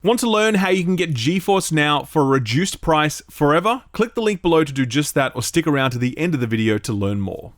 Want to learn how you can get GeForce Now for a reduced price forever? Click the link below to do just that, or stick around to the end of the video to learn more.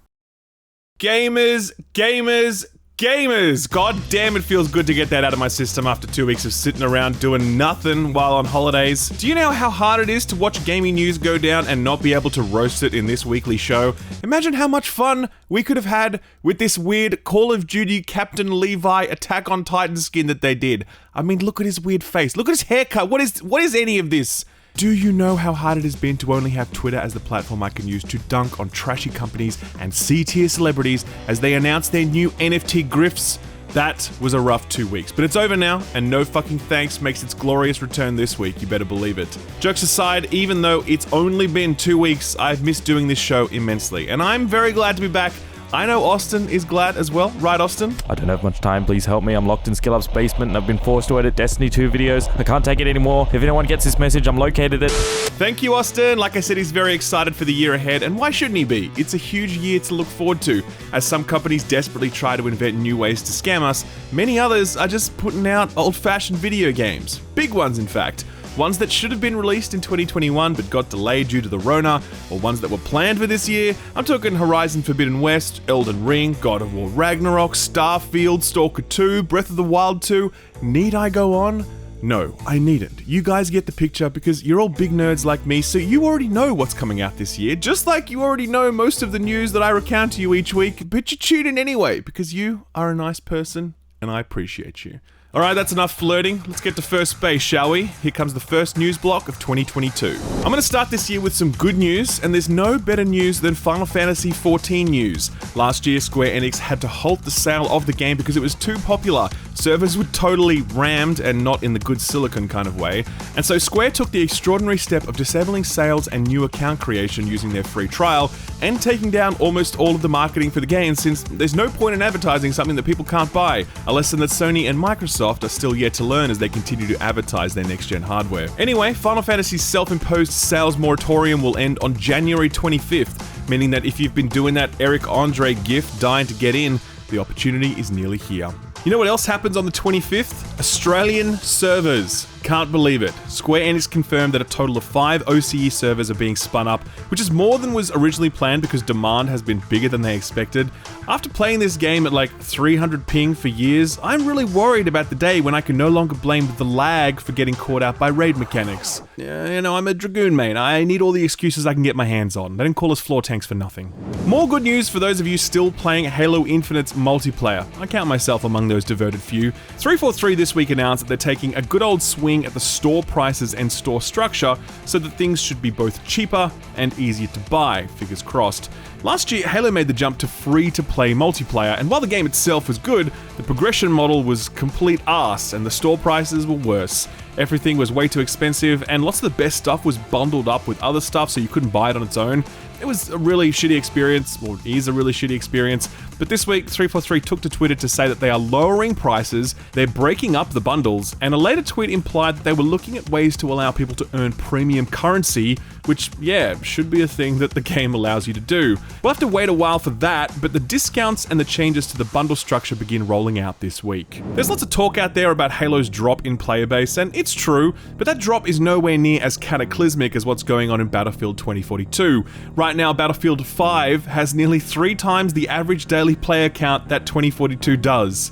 Gamers, gamers, gamers! God damn, it feels good to get that out of my system after 2 weeks of sitting around doing nothing while on holidays. Do you know how hard it is to watch gaming news go down and not be able to roast it in this weekly show? Imagine how much fun we could have had with this weird Call of Duty Captain Levi Attack on Titan skin that they did. I mean, look at his weird face. Look at his haircut. What is any of this? Do you know how hard it has been to only have Twitter as the platform I can use to dunk on trashy companies and C-tier celebrities as they announce their new NFT grifts? That was a rough 2 weeks, but it's over now, and No Fucking Thanks makes its glorious return this week, you better believe it. Jokes aside, even though it's only been 2 weeks, I've missed doing this show immensely, and I'm very glad to be back. I know Austin is glad as well, right Austin? I don't have much time, please help me. I'm locked in Skill Up's basement and I've been forced to edit Destiny 2 videos. I can't take it anymore. If anyone gets this message, I'm located at... Thank you, Austin. Like I said, he's very excited for the year ahead, and why shouldn't he be? It's a huge year to look forward to. As some companies desperately try to invent new ways to scam us, many others are just putting out old-fashioned video games. Big ones, in fact. Ones that should have been released in 2021 but got delayed due to the Rona, or ones that were planned for this year. I'm talking Horizon Forbidden West, Elden Ring, God of War Ragnarok, Starfield, Stalker 2, Breath of the Wild 2. Need I go on? No, I needn't. You guys get the picture because you're all big nerds like me, so you already know what's coming out this year, just like you already know most of the news that I recount to you each week, but you tune in anyway because you are a nice person and I appreciate you. Alright, that's enough flirting. Let's get to first base, shall we? Here comes the first news block of 2022. I'm gonna start this year with some good news, and there's no better news than Final Fantasy XIV news. Last year, Square Enix had to halt the sale of the game because it was too popular. Servers were totally rammed, and not in the good silicon kind of way. And so Square took the extraordinary step of disabling sales and new account creation using their free trial, and taking down almost all of the marketing for the game, since there's no point in advertising something that people can't buy. A lesson that Sony and Microsoft are still yet to learn as they continue to advertise their next-gen hardware. Anyway, Final Fantasy's self-imposed sales moratorium will end on January 25th, meaning that if you've been doing that Eric Andre gif dying to get in, the opportunity is nearly here. You know what else happens on the 25th? Australian servers. Can't believe it. Square Enix confirmed that a total of 5 OCE servers are being spun up, which is more than was originally planned because demand has been bigger than they expected. After playing this game at like 300 ping for years, I'm really worried about the day when I can no longer blame the lag for getting caught out by raid mechanics. You know, I'm a Dragoon main. I need all the excuses I can get my hands on. They didn't call us floor tanks for nothing. More good news for those of you still playing Halo Infinite's multiplayer. I count myself among those devoted few. 343 this week announced that they're taking a good old swing at the store prices and store structure so that things should be both cheaper and easier to buy, fingers crossed. Last year, Halo made the jump to free-to-play multiplayer, and while the game itself was good, the progression model was complete arse and the store prices were worse. Everything was way too expensive, and lots of the best stuff was bundled up with other stuff so you couldn't buy it on its own. It was a really shitty experience, or is a really shitty experience, but this week 343 took to Twitter to say that they are lowering prices, they're breaking up the bundles, and a later tweet implied that they were looking at ways to allow people to earn premium currency, which, yeah, should be a thing that the game allows you to do. We'll have to wait a while for that, but the discounts and the changes to the bundle structure begin rolling out this week. There's lots of talk out there about Halo's drop in player base, and it's true, but that drop is nowhere near as cataclysmic as what's going on in Battlefield 2042. Right now, Battlefield 5 has nearly 3 times the average daily player count that 2042 does.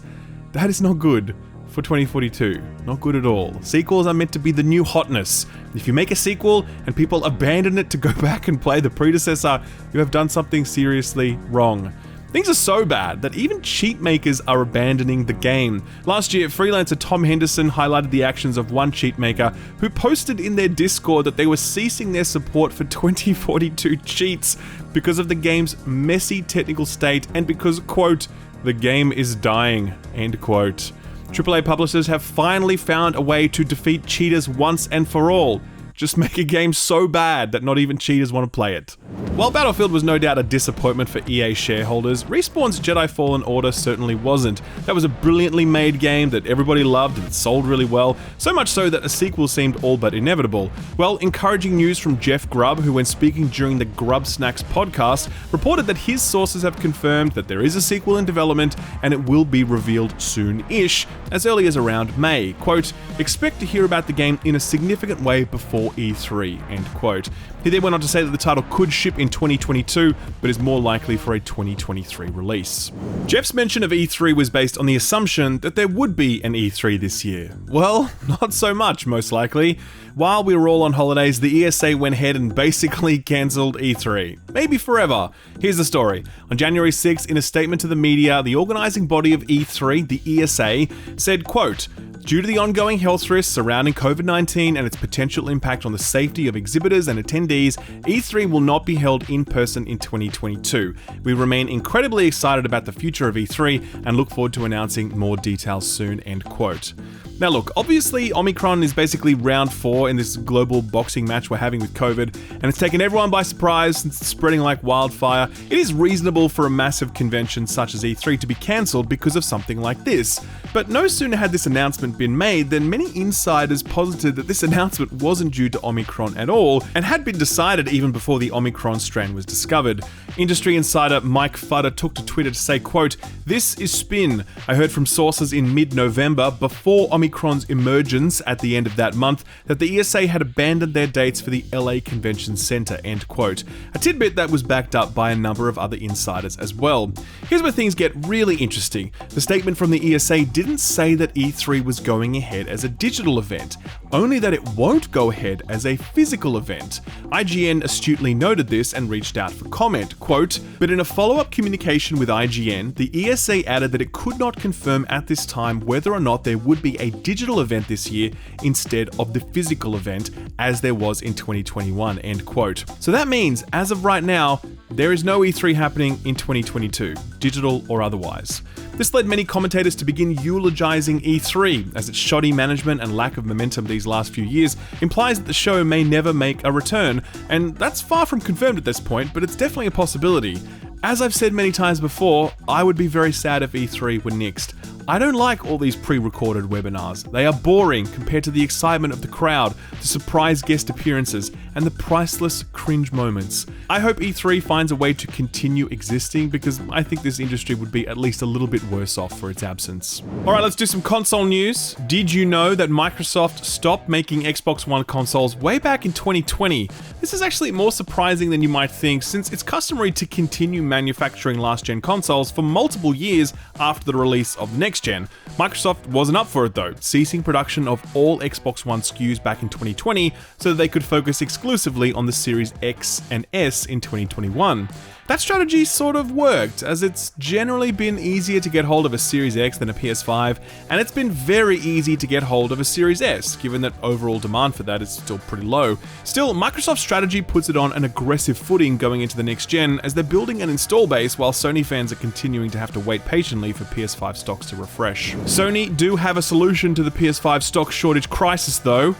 That is not good for 2042. Not good at all. Sequels are meant to be the new hotness. If you make a sequel and people abandon it to go back and play the predecessor, you have done something seriously wrong. Things are so bad that even cheat makers are abandoning the game. Last year, freelancer Tom Henderson highlighted the actions of one cheat maker who posted in their Discord that they were ceasing their support for 2042 cheats because of the game's messy technical state and because, quote, the game is dying, end quote. AAA publishers have finally found a way to defeat cheaters once and for all. Just make a game so bad that not even cheaters want to play it. While Battlefield was no doubt a disappointment for EA shareholders, Respawn's Jedi Fallen Order certainly wasn't. That was a brilliantly made game that everybody loved and it sold really well, so much so that a sequel seemed all but inevitable. Well, encouraging news from Jeff Grubb, who when speaking during the Grub Snacks podcast, reported that his sources have confirmed that there is a sequel in development and it will be revealed soon-ish, as early as around May. Quote, "Expect to hear about the game in a significant way before E3, end quote. He then went on to say that the title could ship in 2022, but is more likely for a 2023 release. Jeff's mention of E3 was based on the assumption that there would be an E3 this year. Well, not so much, most likely. While we were all on holidays, the ESA went ahead and basically cancelled E3. Maybe forever. Here's the story. On January 6th, in a statement to the media, the organising body of E3, the ESA, said, quote, "Due to the ongoing health risks surrounding COVID-19 and its potential impact on the safety of exhibitors and attendees, E3 will not be held in person in 2022. We remain incredibly excited about the future of E3 and look forward to announcing more details soon," end quote. Now look, obviously Omicron is basically round 4 in this global boxing match we're having with COVID, and it's taken everyone by surprise since it's spreading like wildfire. It is reasonable for a massive convention such as E3 to be cancelled because of something like this. But no sooner had this announcement been made than many insiders posited that this announcement wasn't due to Omicron at all, and had been decided even before the Omicron strain was discovered. Industry insider Mike Fudder took to Twitter to say, quote, "This is spin. I heard from sources in mid-November, before Omicron's emergence at the end of that month, that the ESA had abandoned their dates for the LA Convention Center," end quote. A tidbit that was backed up by a number of other insiders as well. Here's where things get really interesting. The statement from the ESA didn't say that E3 was going ahead as a digital event, only that it won't go ahead as a physical event. IGN astutely noted this and reached out for comment, quote, "But in a follow-up communication with IGN, the ESA added that it could not confirm at this time whether or not there would be a digital event this year instead of the physical event as there was in 2021, end quote. So that means, as of right now, there is no E3 happening in 2022, digital or otherwise. This led many commentators to begin eulogizing E3, as its shoddy management and lack of momentum these last few years implies that the show may never make a return, and that's far from confirmed at this point, but it's definitely a possibility. As I've said many times before, I would be very sad if E3 were nixed. I don't like all these pre-recorded webinars. They are boring compared to the excitement of the crowd, the surprise guest appearances, and the priceless cringe moments. I hope E3 finds a way to continue existing because I think this industry would be at least a little bit worse off for its absence. Alright, let's do some console news. Did you know that Microsoft stopped making Xbox One consoles way back in 2020? This is actually more surprising than you might think, since it's customary to continue manufacturing last-gen consoles for multiple years after the release of next gen. Microsoft wasn't up for it though, ceasing production of all Xbox One SKUs back in 2020 so that they could focus exclusively on the Series X and S in 2021. That strategy sort of worked, as it's generally been easier to get hold of a Series X than a PS5, and it's been very easy to get hold of a Series S, given that overall demand for that is still pretty low. Still, Microsoft's strategy puts it on an aggressive footing going into the next gen, as they're building an install base while Sony fans are continuing to have to wait patiently for PS5 stocks to refresh. Sony do have a solution to the PS5 stock shortage crisis though.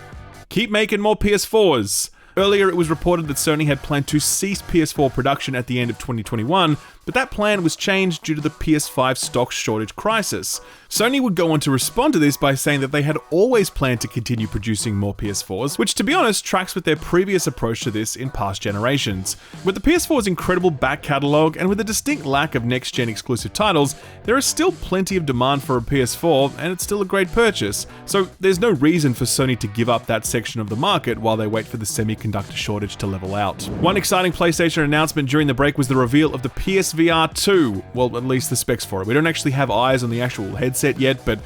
Keep making more PS4s. Earlier, it was reported that Sony had planned to cease PS4 production at the end of 2021, but that plan was changed due to the PS5 stock shortage crisis. Sony would go on to respond to this by saying that they had always planned to continue producing more PS4s, which to be honest tracks with their previous approach to this in past generations. With the PS4's incredible back catalogue and with a distinct lack of next-gen exclusive titles, there is still plenty of demand for a PS4 and it's still a great purchase, so there's no reason for Sony to give up that section of the market while they wait for the semiconductor shortage to level out. One exciting PlayStation announcement during the break was the reveal of the PSVR 2, well at least the specs for it. We don't actually have eyes on the actual headset yet, but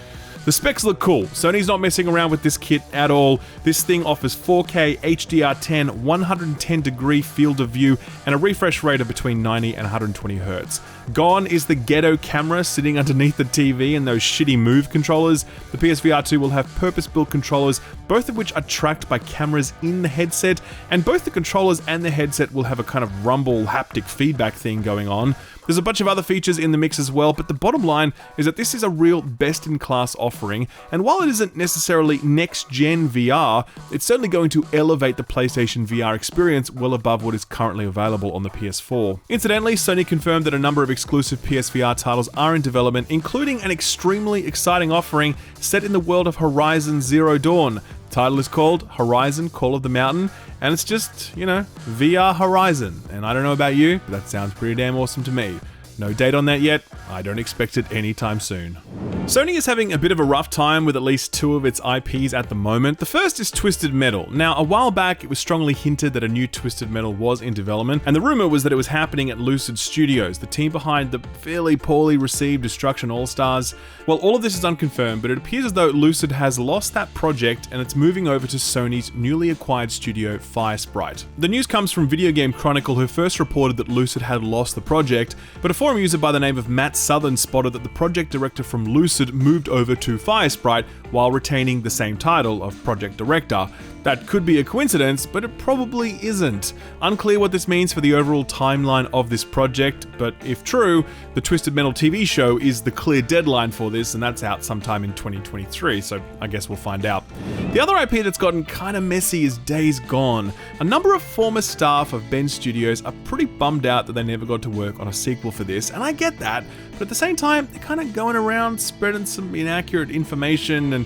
the specs look cool. Sony's not messing around with this kit at all. This thing offers 4K HDR10, 110 degree field of view, and a refresh rate of between 90 and 120 Hz. Gone is the ghetto camera sitting underneath the TV and those shitty Move controllers. The PSVR 2 will have purpose-built controllers, both of which are tracked by cameras in the headset, and both the controllers and the headset will have a kind of rumble haptic feedback thing going on. There's a bunch of other features in the mix as well, but the bottom line is that this is a real best-in-class offering, and while it isn't necessarily next-gen VR, it's certainly going to elevate the PlayStation VR experience well above what is currently available on the PS4. Incidentally, Sony confirmed that a number of exclusive PSVR titles are in development, including an extremely exciting offering set in the world of Horizon Zero Dawn. The title is called Horizon Call of the Mountain, and it's just, VR Horizon. And I don't know about you, but that sounds pretty damn awesome to me. No date on that yet. I don't expect it anytime soon. Sony is having a bit of a rough time with at least two of its IPs at the moment. The first is Twisted Metal. Now, a while back, it was strongly hinted that a new Twisted Metal was in development, and the rumor was that it was happening at Lucid Studios, the team behind the fairly poorly received Destruction All-Stars. Well, all of this is unconfirmed, but it appears as though Lucid has lost that project and it's moving over to Sony's newly acquired studio, Firesprite. The news comes from Video Game Chronicle, who first reported that Lucid had lost the project, but a forum user by the name of Matt Southern spotted that the project director from Lucid moved over to Firesprite while retaining the same title of project director. That could be a coincidence, but it probably isn't. Unclear what this means for the overall timeline of this project, but if true, the Twisted Metal TV show is the clear deadline for this, and that's out sometime in 2023, so I guess we'll find out. The other IP that's gotten kinda messy is Days Gone. A number of former staff of Bend Studios are pretty bummed out that they never got to work on a sequel for this, and I get that, but at the same time, they're kinda going around spreading some inaccurate information, and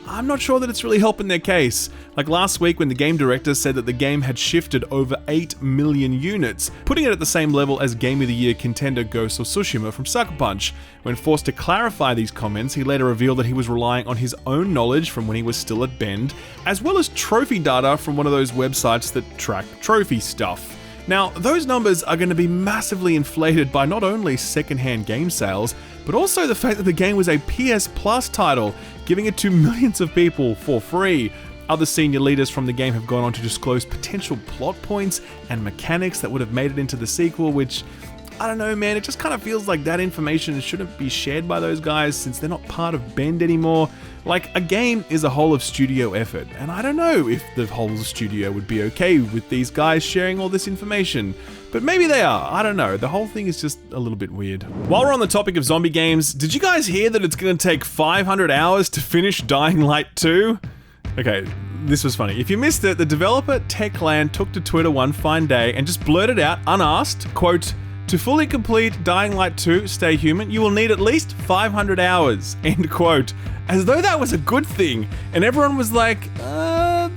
I'm not sure that it's really helping their case. Like last week when the game director said that the game had shifted over 8 million units, putting it at the same level as Game of the Year contender Ghost of Tsushima from Sucker Punch. When forced to clarify these comments, he later revealed that he was relying on his own knowledge from when he was still at Bend, as well as trophy data from one of those websites that track trophy stuff. Now, those numbers are going to be massively inflated by not only secondhand game sales, but also the fact that the game was a PS Plus title, giving it to millions of people for free. Other senior leaders from the game have gone on to disclose potential plot points and mechanics that would have made it into the sequel, which, I don't know, man, it just kind of feels like that information shouldn't be shared by those guys since they're not part of Bend anymore. Like, a game is a whole of studio effort, and I don't know if the whole studio would be okay with these guys sharing all this information. But maybe they are, I don't know, the whole thing is just a little bit weird. While we're on the topic of zombie games, did you guys hear that it's gonna take 500 hours to finish Dying Light 2? Okay, this was funny. If you missed it, the developer Techland took to Twitter one fine day and just blurted out, unasked, quote, "To fully complete Dying Light 2, Stay Human, you will need at least 500 hours, end quote. As though that was a good thing. And everyone was like,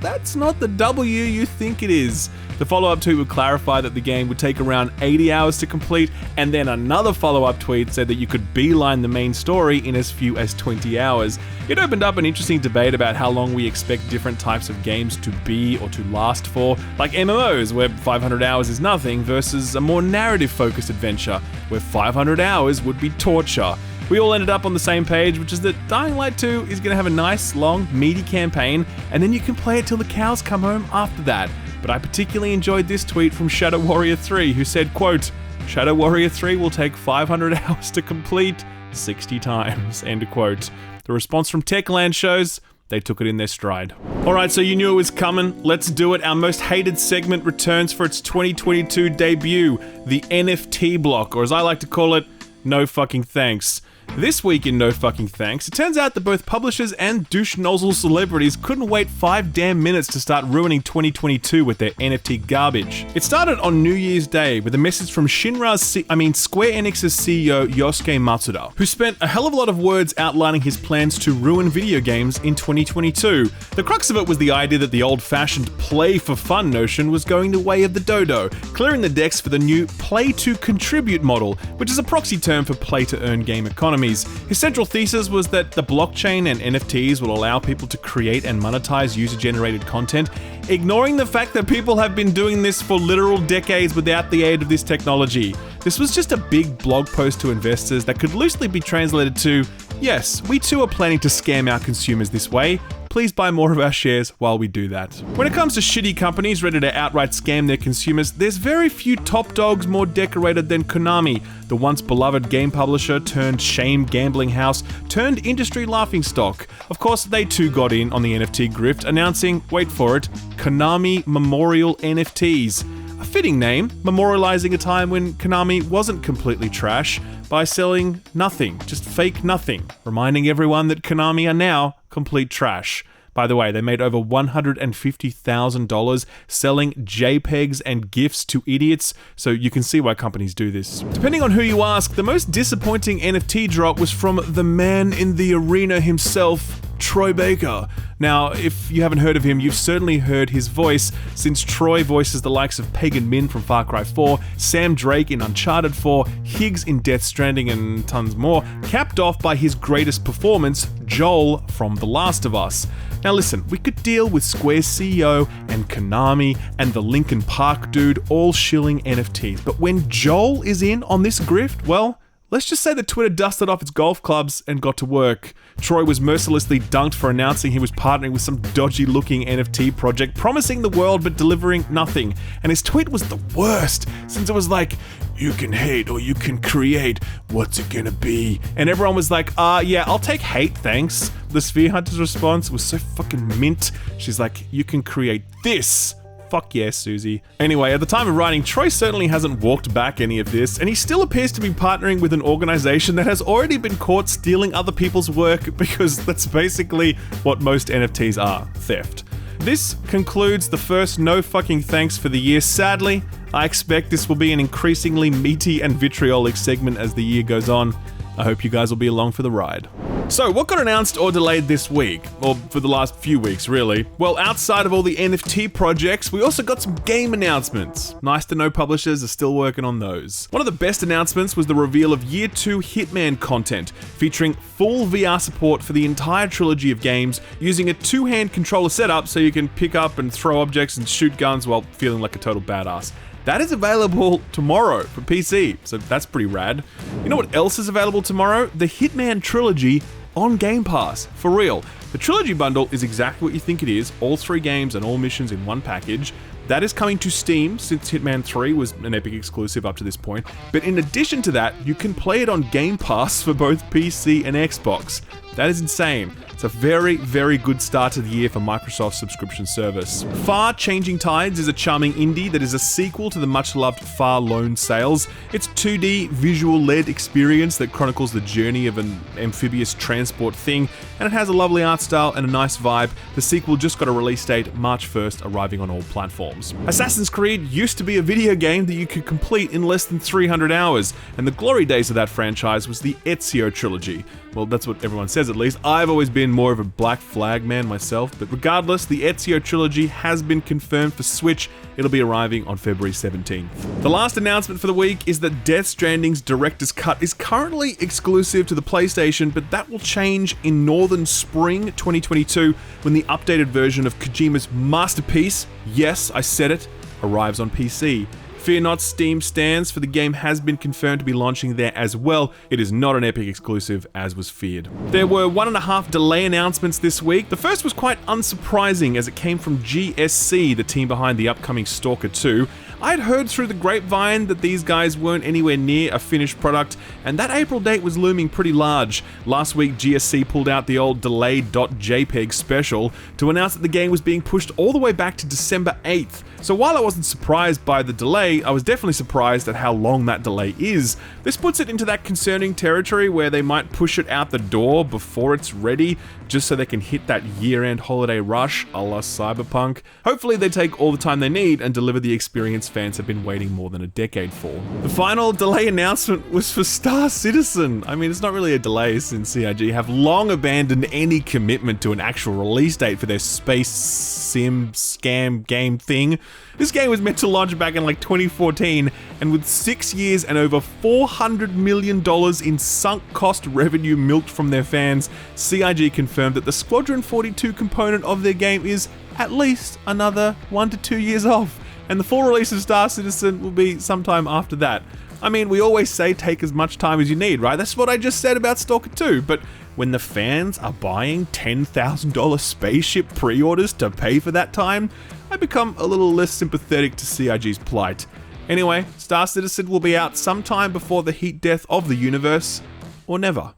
that's not the W you think it is. The follow-up tweet would clarify that the game would take around 80 hours to complete, and then another follow-up tweet said that you could beeline the main story in as few as 20 hours. It opened up an interesting debate about how long we expect different types of games to be or to last for, like MMOs, where 500 hours is nothing, versus a more narrative-focused adventure, where 500 hours would be torture. We all ended up on the same page, which is that Dying Light 2 is going to have a nice, long, meaty campaign, and then you can play it till the cows come home after that. But I particularly enjoyed this tweet from Shadow Warrior 3, who said, quote, "Shadow Warrior 3 will take 500 hours to complete 60 times," end quote. The response from Techland shows they took it in their stride. Alright, so you knew it was coming. Let's do it. Our most hated segment returns for its 2022 debut, the NFT block, or as I like to call it, no fucking thanks. This week in No Fucking Thanks, it turns out that both publishers and douche nozzle celebrities couldn't wait 5 damn minutes to start ruining 2022 with their NFT garbage. It started on New Year's Day with a message from Square Enix's CEO Yosuke Matsuda, who spent a hell of a lot of words outlining his plans to ruin video games in 2022. The crux of it was the idea that the old-fashioned play for fun notion was going the way of the dodo, clearing the decks for the new play to contribute model, which is a proxy term for play to earn game economies. His central thesis was that the blockchain and NFTs will allow people to create and monetize user-generated content, ignoring the fact that people have been doing this for literal decades without the aid of this technology. This was just a big blog post to investors that could loosely be translated to, yes, we too are planning to scam our consumers this way. Please buy more of our shares while we do that. When it comes to shitty companies ready to outright scam their consumers, there's very few top dogs more decorated than Konami, the once beloved game publisher turned shame gambling house turned industry laughingstock. Of course, they too got in on the NFT grift, announcing, wait for it, Konami Memorial NFTs. A fitting name, memorializing a time when Konami wasn't completely trash by selling nothing, just fake nothing, reminding everyone that Konami are now complete trash. By the way, they made over $150,000 selling JPEGs and GIFs to idiots, so you can see why companies do this. Depending on who you ask, the most disappointing NFT drop was from the man in the arena himself, Troy Baker. Now, if you haven't heard of him, you've certainly heard his voice, since Troy voices the likes of Pagan Min from Far Cry 4, Sam Drake in Uncharted 4, Higgs in Death Stranding, and tons more, capped off by his greatest performance, Joel from The Last of Us. Now listen, we could deal with Square's CEO and Konami and the Linkin Park dude all shilling NFTs, but when Joel is in on this grift, well, let's just say that Twitter dusted off its golf clubs and got to work. Troy was mercilessly dunked for announcing he was partnering with some dodgy-looking NFT project, promising the world but delivering nothing. And his tweet was the worst, since it was like, "You can hate or you can create, what's it gonna be?" And everyone was like, yeah, I'll take hate, thanks. The Sphere Hunter's response was so fucking mint. She's like, "You can create this." Fuck yeah, Susie. Anyway, at the time of writing, Troy certainly hasn't walked back any of this, and he still appears to be partnering with an organization that has already been caught stealing other people's work, because that's basically what most NFTs are, theft. This concludes the first no fucking thanks for the year. Sadly, I expect this will be an increasingly meaty and vitriolic segment as the year goes on. I hope you guys will be along for the ride. So, what got announced or delayed this week? Or for the last few weeks, really? Well, outside of all the NFT projects, we also got some game announcements. Nice to know publishers are still working on those. One of the best announcements was the reveal of Year 2 Hitman content, featuring full VR support for the entire trilogy of games, using a two-hand controller setup so you can pick up and throw objects and shoot guns while feeling like a total badass. That is available tomorrow for PC, so that's pretty rad. You know what else is available tomorrow? The Hitman trilogy on Game Pass, for real. The trilogy bundle is exactly what you think it is, all 3 games and all missions in one package. That is coming to Steam, since Hitman 3 was an Epic exclusive up to this point. But in addition to that, you can play it on Game Pass for both PC and Xbox. That is insane. It's a very, very good start to the year for Microsoft's subscription service. Far Changing Tides is a charming indie that is a sequel to the much-loved Far Lone Sails. It's a 2D visual-led experience that chronicles the journey of an amphibious transport thing, and it has a lovely art style and a nice vibe. The sequel just got a release date, March 1st, arriving on all platforms. Assassin's Creed used to be a video game that you could complete in less than 300 hours, and the glory days of that franchise was the Ezio trilogy. Well, that's what everyone says at least. I've always been more of a Black Flag man myself, but regardless, the Ezio trilogy has been confirmed for Switch. It'll be arriving on February 17th. The last announcement for the week is that Death Stranding's Director's Cut is currently exclusive to the PlayStation, but that will change in Northern Spring 2022 when the updated version of Kojima's masterpiece, yes, I said it, arrives on PC. Fear not, Steam stands for the game has been confirmed to be launching there as well. It is not an Epic exclusive, as was feared. There were 1.5 delay announcements this week. The first was quite unsurprising, as it came from GSC, the team behind the upcoming Stalker 2. I'd heard through the grapevine that these guys weren't anywhere near a finished product, and that April date was looming pretty large. Last week, GSC pulled out the old delayed.jpg special to announce that the game was being pushed all the way back to December 8th. So while I wasn't surprised by the delay, I was definitely surprised at how long that delay is. This puts it into that concerning territory where they might push it out the door before it's ready, just so they can hit that year-end holiday rush a la Cyberpunk. Hopefully they take all the time they need and deliver the experience fans have been waiting more than a decade for. The final delay announcement was for Star Citizen. I mean, it's not really a delay since CIG have long abandoned any commitment to an actual release date for their space sim scam game thing. This game was meant to launch back in like 2014, and with 6 years and over $400 million in sunk cost revenue milked from their fans, CIG confirmed that the Squadron 42 component of their game is at least another 1 to 2 years off, and the full release of Star Citizen will be sometime after that. I mean, we always say take as much time as you need, right? That's what I just said about Stalker 2, but when the fans are buying $10,000 spaceship pre-orders to pay for that time, I become a little less sympathetic to CIG's plight. Anyway, Star Citizen will be out sometime before the heat death of the universe, or never.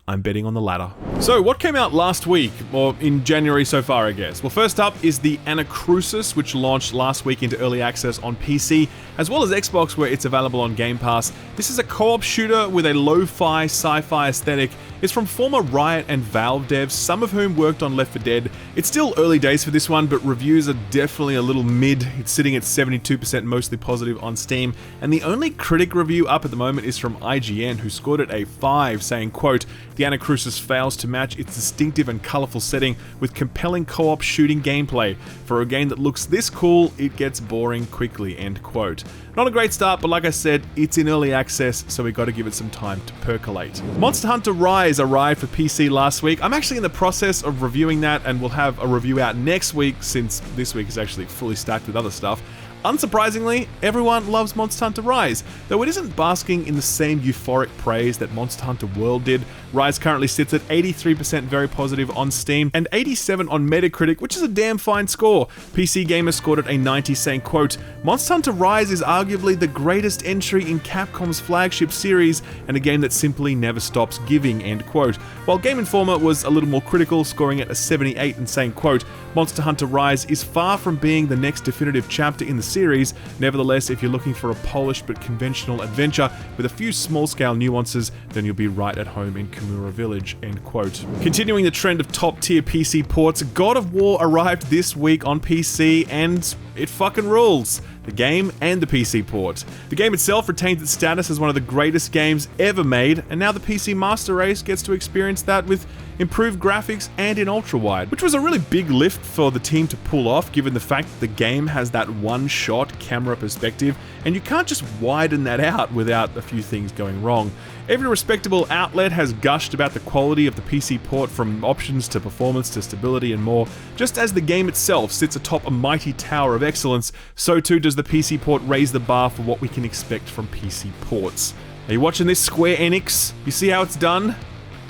I'm betting on the latter. So, what came out last week, or in January so far, I guess? Well, first up is the Anacrusis, which launched last week into early access on PC, as well as Xbox, where it's available on Game Pass. This is a co-op shooter with a lo-fi, sci-fi aesthetic. It's from former Riot and Valve devs, some of whom worked on Left 4 Dead. It's still early days for this one, but reviews are definitely a little mid. It's sitting at 72% mostly positive on Steam, and the only critic review up at the moment is from IGN, who scored it a 5, saying, quote, "The Anacrusis fails to match its distinctive and colourful setting with compelling co-op shooting gameplay. For a game that looks this cool, it gets boring quickly," end quote. Not a great start, but like I said, it's in early access, so we gotta give it some time to percolate. Monster Hunter Rise arrived for PC last week. I'm actually in the process of reviewing that, and we'll have a review out next week, since this week is actually fully stacked with other stuff. Unsurprisingly, everyone loves Monster Hunter Rise, though it isn't basking in the same euphoric praise that Monster Hunter World did. Rise currently sits at 83% very positive on Steam and 87 on Metacritic, which is a damn fine score. PC Gamer scored it a 90, saying, quote, "Monster Hunter Rise is arguably the greatest entry in Capcom's flagship series and a game that simply never stops giving," end quote. While Game Informer was a little more critical, scoring it a 78 and saying, quote, "Monster Hunter Rise is far from being the next definitive chapter in the series. Nevertheless, if you're looking for a polished but conventional adventure with a few small-scale nuances, then you'll be right at home in Kimura Village," end quote. Continuing the trend of top-tier PC ports, God of War arrived this week on PC, and it fucking rules. The game and the PC port. The game itself retains its status as one of the greatest games ever made, and now the PC Master Race gets to experience that with improved graphics and in ultra-wide, which was a really big lift for the team to pull off, given the fact that the game has that one-shot camera perspective, and you can't just widen that out without a few things going wrong. Every respectable outlet has gushed about the quality of the PC port, from options to performance to stability and more. Just as the game itself sits atop a mighty tower of excellence, so too does the PC port raise the bar for what we can expect from PC ports. Are you watching this, Square Enix? You see how it's done?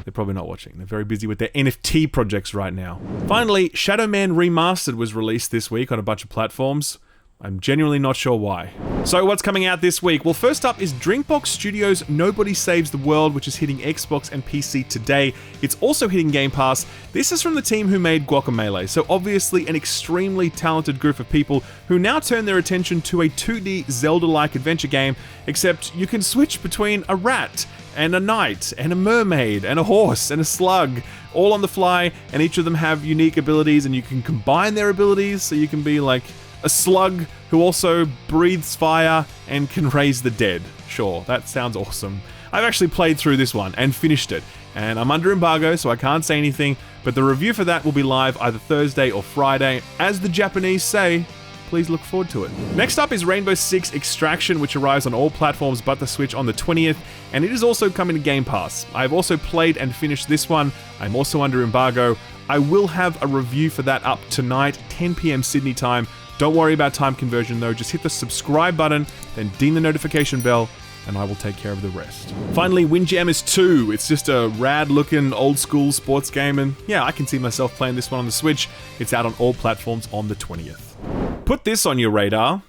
They're probably not watching. They're very busy with their NFT projects right now. Finally, Shadow Man Remastered was released this week on a bunch of platforms. I'm genuinely not sure why. So what's coming out this week? Well, first up is Drinkbox Studios' Nobody Saves the World, which is hitting Xbox and PC today. It's also hitting Game Pass. This is from the team who made Guacamelee, so obviously an extremely talented group of people who now turn their attention to a 2D Zelda-like adventure game, except you can switch between a rat and a knight, and a mermaid, and a horse, and a slug, all on the fly, and each of them have unique abilities, and you can combine their abilities, so you can be like a slug who also breathes fire and can raise the dead. Sure, that sounds awesome. I've actually played through this one and finished it, and I'm under embargo, so I can't say anything, but the review for that will be live either Thursday or Friday. As the Japanese say, please look forward to it. Next up is Rainbow Six Extraction, which arrives on all platforms but the Switch on the 20th, and it is also coming to Game Pass. I've also played and finished this one. I'm also under embargo. I will have a review for that up tonight, 10 PM Sydney time. Don't worry about time conversion though, just hit the subscribe button, then ding the notification bell, and I will take care of the rest. Finally, Windjammers 2. It's just a rad-looking, old-school sports game, and yeah, I can see myself playing this one on the Switch. It's out on all platforms on the 20th. Put this on your radar.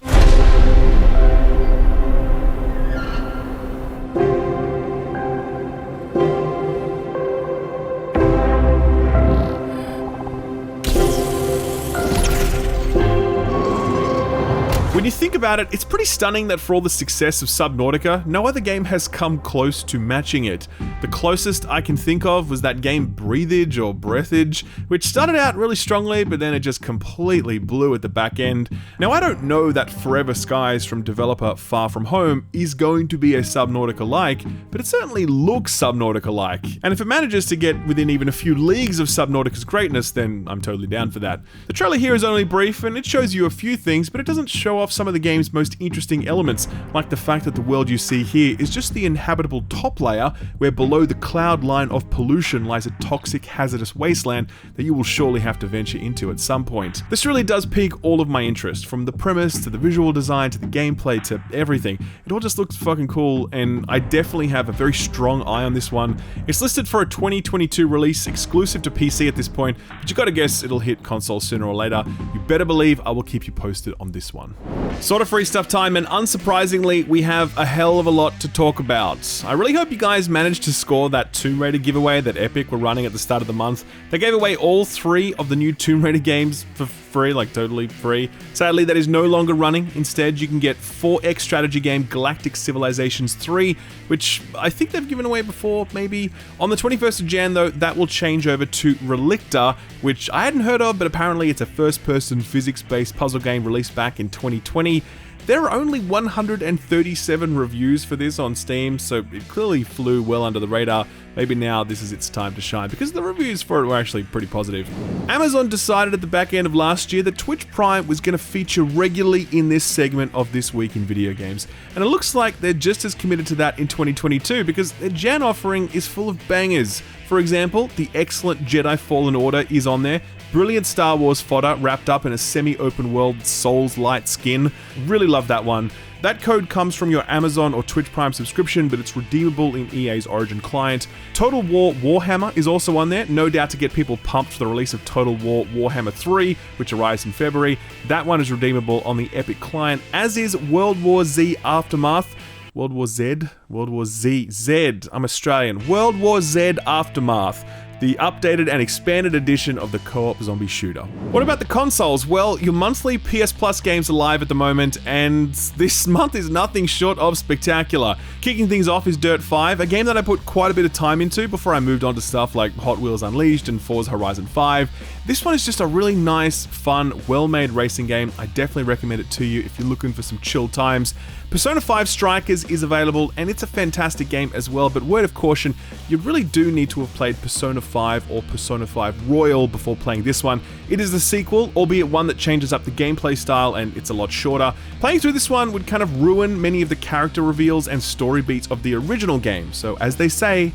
When you think about it, it's pretty stunning that for all the success of Subnautica, no other game has come close to matching it. The closest I can think of was that game Breathage or Breathage, which started out really strongly, but then it just completely blew at the back end. Now, I don't know that Forever Skies from developer Far From Home is going to be a Subnautica-like, but it certainly looks Subnautica-like. And if it manages to get within even a few leagues of Subnautica's greatness, then I'm totally down for that. The trailer here is only brief, and it shows you a few things, but it doesn't show off some of the game's most interesting elements, like the fact that the world you see here is just the inhabitable top layer, where below the cloud line of pollution lies a toxic, hazardous wasteland that you will surely have to venture into at some point. This really does pique all of my interest, from the premise to the visual design to the gameplay to everything. It all just looks fucking cool, and I definitely have a very strong eye on this one. It's listed for a 2022 release exclusive to PC at this point, but you gotta guess it'll hit console sooner or later. You better believe I will keep you posted on this one. Sort of free stuff time, and unsurprisingly, we have a hell of a lot to talk about. I really hope you guys managed to score that Tomb Raider giveaway that Epic were running at the start of the month. They gave away all 3 of the new Tomb Raider games for free, like totally free. Sadly, that is no longer running. Instead, you can get 4X strategy game Galactic Civilizations 3, which I think they've given away before, maybe. On the 21st of Jan, though, that will change over to Relicta, which I hadn't heard of, but apparently it's a first-person physics-based puzzle game released back in 2020. There are only 137 reviews for this on Steam, so it clearly flew well under the radar. Maybe now this is its time to shine, because the reviews for it were actually pretty positive. Amazon decided at the back end of last year that Twitch Prime was going to feature regularly in this segment of This Week in Video Games, and it looks like they're just as committed to that in 2022, because their Jan offering is full of bangers. For example, the excellent Jedi Fallen Order is on there. Brilliant Star Wars fodder wrapped up in a semi-open world Souls-light skin. Really love that one. That code comes from your Amazon or Twitch Prime subscription, but it's redeemable in EA's Origin client. Total War Warhammer is also on there, no doubt to get people pumped for the release of Total War Warhammer 3, which arrives in February. That one is redeemable on the Epic client, as is World War Z Aftermath. World War Z? World War Z. Z. I'm Australian. World War Z Aftermath. The updated and expanded edition of the co-op zombie shooter. What about the consoles? Well, your monthly PS Plus games are live at the moment, and this month is nothing short of spectacular. Kicking things off is Dirt 5, a game that I put quite a bit of time into before I moved on to stuff like Hot Wheels Unleashed and Forza Horizon 5. This one is just a really nice, fun, well-made racing game. I definitely recommend it to you if you're looking for some chill times. Persona 5 Strikers is available, and it's a fantastic game as well, but word of caution, you really do need to have played Persona 5 or Persona 5 Royal before playing this one. It is the sequel, albeit one that changes up the gameplay style, and it's a lot shorter. Playing through this one would kind of ruin many of the character reveals and story beats of the original game, so as they say,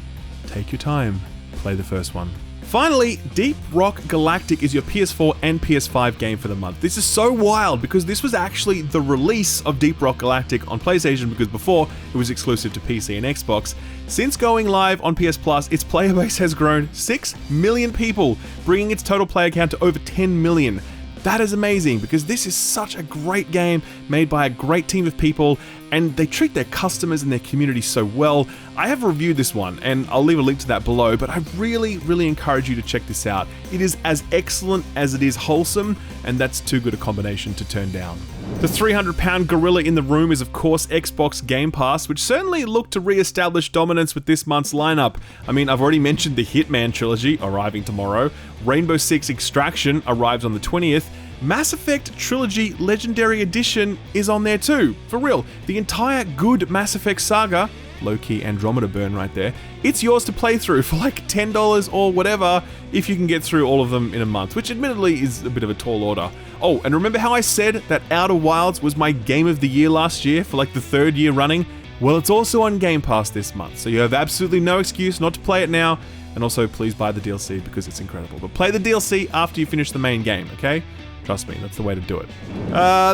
take your time, play the first one. Finally, Deep Rock Galactic is your PS4 and PS5 game for the month. This is so wild because this was actually the release of Deep Rock Galactic on PlayStation, because before it was exclusive to PC and Xbox. Since going live on PS Plus, its player base has grown 6 million people, bringing its total player count to over 10 million. That is amazing because this is such a great game made by a great team of people, and they treat their customers and their community so well. I have reviewed this one, and I'll leave a link to that below, but I really encourage you to check this out. It is as excellent as it is wholesome, and that's too good a combination to turn down. The 300-pound gorilla in the room is of course Xbox Game Pass, which certainly looked to re-establish dominance with this month's lineup. I mean, I've already mentioned the Hitman trilogy arriving tomorrow, Rainbow Six Extraction arrives on the 20th, Mass Effect Trilogy Legendary Edition is on there too. For real, the entire good Mass Effect saga, low-key Andromeda burn right there, it's yours to play through for like $10 or whatever if you can get through all of them in a month, which admittedly is a bit of a tall order. Oh, and remember how I said that Outer Wilds was my game of the year last year for like the 3rd year running? Well, it's also on Game Pass this month, so you have absolutely no excuse not to play it now, and also please buy the DLC because it's incredible. But play the DLC after you finish the main game, okay? Trust me, that's the way to do it.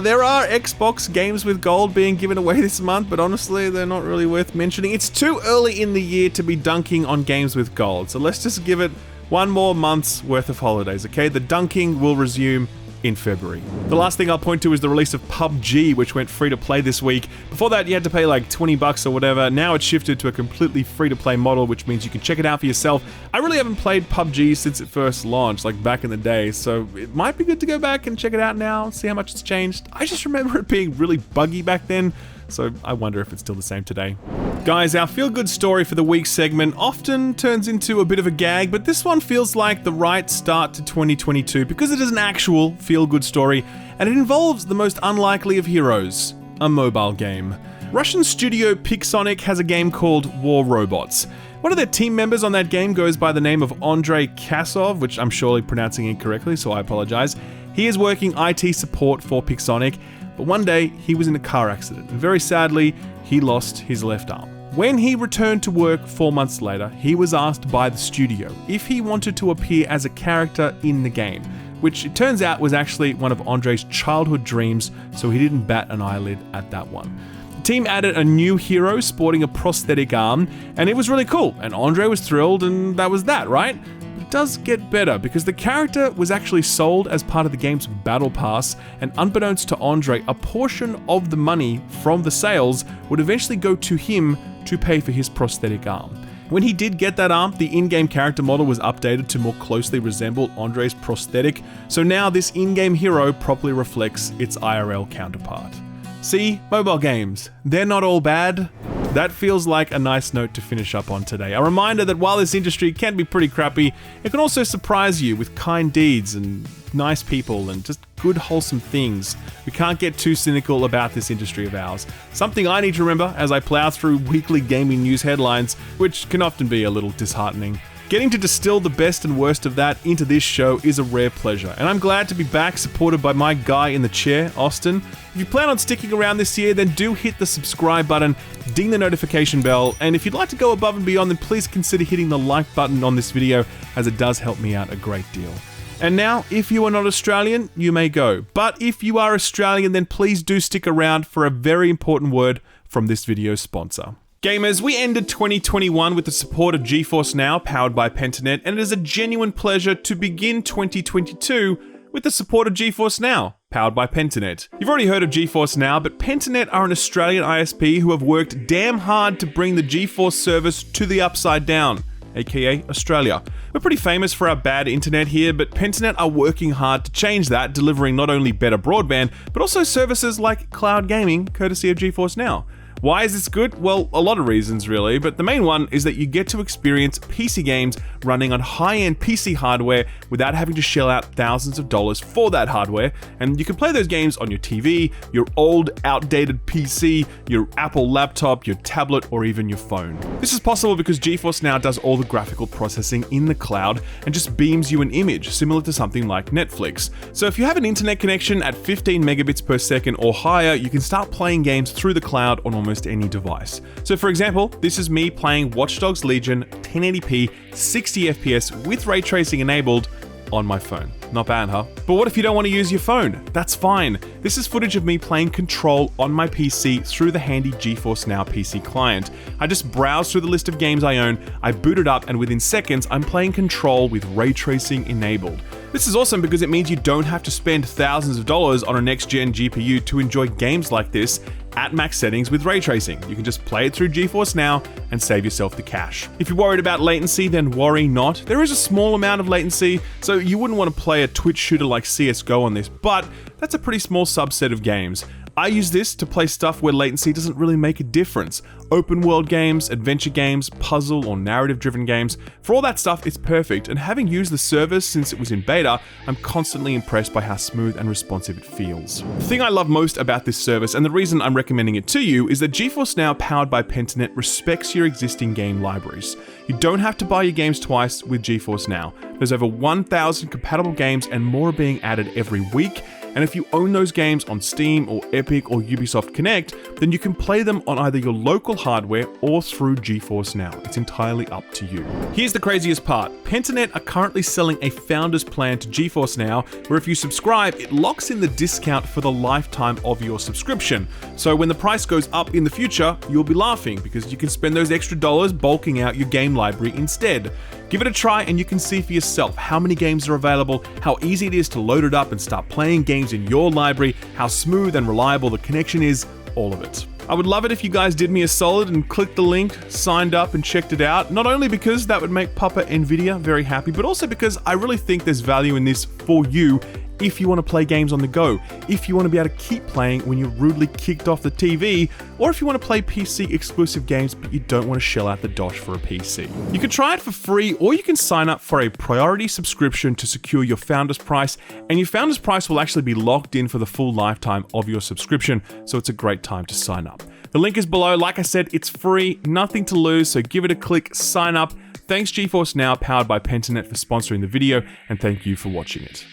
There are Xbox games with gold being given away this month, but honestly, they're not really worth mentioning. It's too early in the year to be dunking on games with gold, so let's just give it one more month's worth of holidays, okay? The dunking will resume in February. The last thing I'll point to is the release of PUBG, which went free to play this week. Before that, you had to pay like $20 or whatever. Now it's shifted to a completely free to play model, which means you can check it out for yourself. I really haven't played PUBG since it first launched, like back in the day, so it might be good to go back and check it out now, see how much it's changed. I just remember it being really buggy back then, so I wonder if it's still the same today. Guys, our feel-good story for the week segment often turns into a bit of a gag, but this one feels like the right start to 2022 because it is an actual feel-good story, and it involves the most unlikely of heroes, a mobile game. Russian studio Pixonic has a game called War Robots. One of their team members on that game goes by the name of Andrei Kasov, which I'm surely pronouncing incorrectly, so I apologize. He is working IT support for Pixonic, but one day he was in a car accident, and very sadly, he lost his left arm. When he returned to work 4 months later, he was asked by the studio if he wanted to appear as a character in the game, which it turns out was actually one of Andrei's childhood dreams, so he didn't bat an eyelid at that one. The team added a new hero sporting a prosthetic arm, and it was really cool, and Andrei was thrilled, and that was that, right? But it does get better because the character was actually sold as part of the game's battle pass, and unbeknownst to Andre, a portion of the money from the sales would eventually go to him to pay for his prosthetic arm. When he did get that arm, the in-game character model was updated to more closely resemble Andre's prosthetic, so now this in-game hero properly reflects its IRL counterpart. See, mobile games, they're not all bad. That feels like a nice note to finish up on today. A reminder that while this industry can be pretty crappy, it can also surprise you with kind deeds and nice people and just good wholesome things. We can't get too cynical about this industry of ours. Something I need to remember as I plow through weekly gaming news headlines, which can often be a little disheartening. Getting to distill the best and worst of that into this show is a rare pleasure, and I'm glad to be back supported by my guy in the chair, Austin. If you plan on sticking around this year, then do hit the subscribe button, ding the notification bell, and if you'd like to go above and beyond, then please consider hitting the like button on this video, as it does help me out a great deal. And now, if you are not Australian, you may go. But if you are Australian, then please do stick around for a very important word from this video's sponsor. Gamers, we ended 2021 with the support of GeForce Now, powered by Pentanet, and it is a genuine pleasure to begin 2022 with the support of GeForce Now, powered by Pentanet. You've already heard of GeForce Now, but Pentanet are an Australian ISP who have worked damn hard to bring the GeForce service to the upside down, aka Australia. We're pretty famous for our bad internet here, but Pentanet are working hard to change that, delivering not only better broadband, but also services like cloud gaming, courtesy of GeForce Now. Why is this good? Well, a lot of reasons really, but the main one is that you get to experience PC games running on high-end PC hardware without having to shell out thousands of dollars for that hardware, and you can play those games on your TV, your old, outdated PC, your Apple laptop, your tablet, or even your phone. This is possible because GeForce Now does all the graphical processing in the cloud and just beams you an image, similar to something like Netflix. So if you have an internet connection at 15 megabits per second or higher, you can start playing games through the cloud on almost any device. So for example, this is me playing Watch Dogs Legion 1080p 60 FPS with ray tracing enabled on my phone. Not bad, huh? But what if you don't want to use your phone? That's fine. This is footage of me playing Control on my PC through the handy GeForce Now PC client. I just browse through the list of games I own, I boot it up, and within seconds, I'm playing Control with ray tracing enabled. This is awesome because it means you don't have to spend thousands of dollars on a next-gen GPU to enjoy games like this at max settings with ray tracing. You can just play it through GeForce Now and save yourself the cash. If you're worried about latency, then worry not. There is a small amount of latency, so you wouldn't want to play a Twitch shooter like CSGO on this, but that's a pretty small subset of games. I use this to play stuff where latency doesn't really make a difference. Open world games, adventure games, puzzle or narrative driven games. For all that stuff, it's perfect, and having used the service since it was in beta, I'm constantly impressed by how smooth and responsive it feels. The thing I love most about this service, and the reason I'm recommending it to you, is that GeForce Now, powered by Pentanet, respects your existing game libraries. You don't have to buy your games twice with GeForce Now. There's over 1,000 compatible games and more are being added every week. And if you own those games on Steam or Epic or Ubisoft Connect, then you can play them on either your local hardware or through GeForce Now. It's entirely up to you. Here's the craziest part. Pentanet are currently selling a founder's plan to GeForce Now, where if you subscribe, it locks in the discount for the lifetime of your subscription. So when the price goes up in the future, you'll be laughing because you can spend those extra dollars bulking out your game library instead. Give it a try and you can see for yourself how many games are available, how easy it is to load it up and start playing games in your library, how smooth and reliable the connection is, all of it. I would love it if you guys did me a solid and clicked the link, signed up and checked it out, not only because that would make Papa Nvidia very happy, but also because I really think there's value in this for you if you want to play games on the go, if you want to be able to keep playing when you're rudely kicked off the TV, or if you want to play PC exclusive games but you don't want to shell out the dosh for a PC. You can try it for free, or you can sign up for a priority subscription to secure your founder's price, and your founder's price will actually be locked in for the full lifetime of your subscription, so it's a great time to sign up. The link is below. Like I said, it's free, nothing to lose, so give it a click, sign up. Thanks GeForce Now, powered by Pentanet, for sponsoring the video, and thank you for watching it.